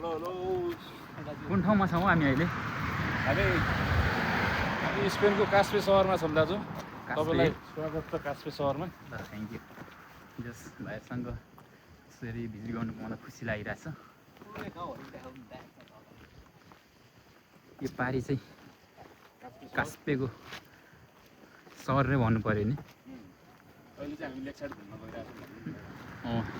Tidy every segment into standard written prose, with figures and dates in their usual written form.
कुन ठाउँमा छौँ हामी अहिले? हामी स्पेनको कास्पे सहरमा छौँ दाजु। तपाईँलाई स्वागत छ कास्पे सहरमा। Thank you. जस भाइसँग यसरी भिजिट गर्नु पाउँदा खुसी लागिरहेछ। यो पारी चाहिँ कास्पेको सहर नै भन्नु पर्यो नि। अहिले चाहिँ हामी लेक साइड घुम्न गइरहेको छौँ।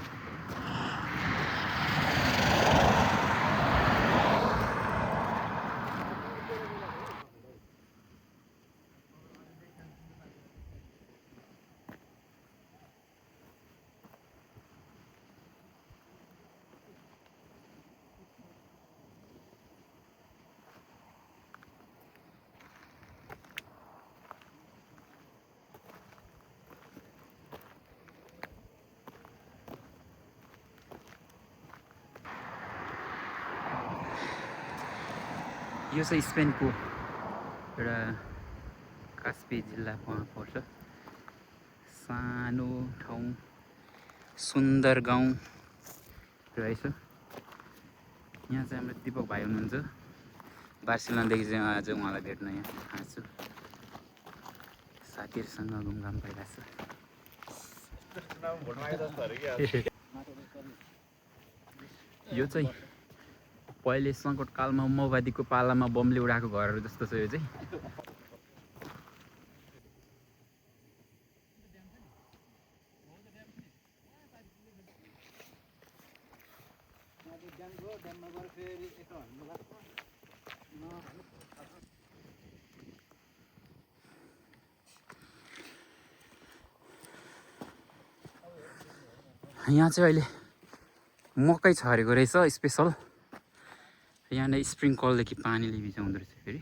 यो चाहिँ स्पेनको एउटा कास्पे जिल्लामा पर्छ सानो ठाउँ, सुन्दर गाउँ रहेछ। यहाँ चाहिँ हाम्रो दिपक भाइ हुनुहुन्छ। बार्सिलोनादेखि चाहिँ आज उहाँलाई भेट्न यहाँ आएको छु। साथीहरूसँग घुमघाम भइरहेछ। यो चाहिँ पहिले सङ्कटकालमा माओवादीको पालामा बमले उडाएको घरहरू जस्तो छ यो चाहिँ। यहाँ चाहिँ अहिले मकै छरेको रहेछ स्पेसल। यहाँ नै स्प्रिङ्कलदेखि पानीले भिजाउँदो रहेछ फेरि।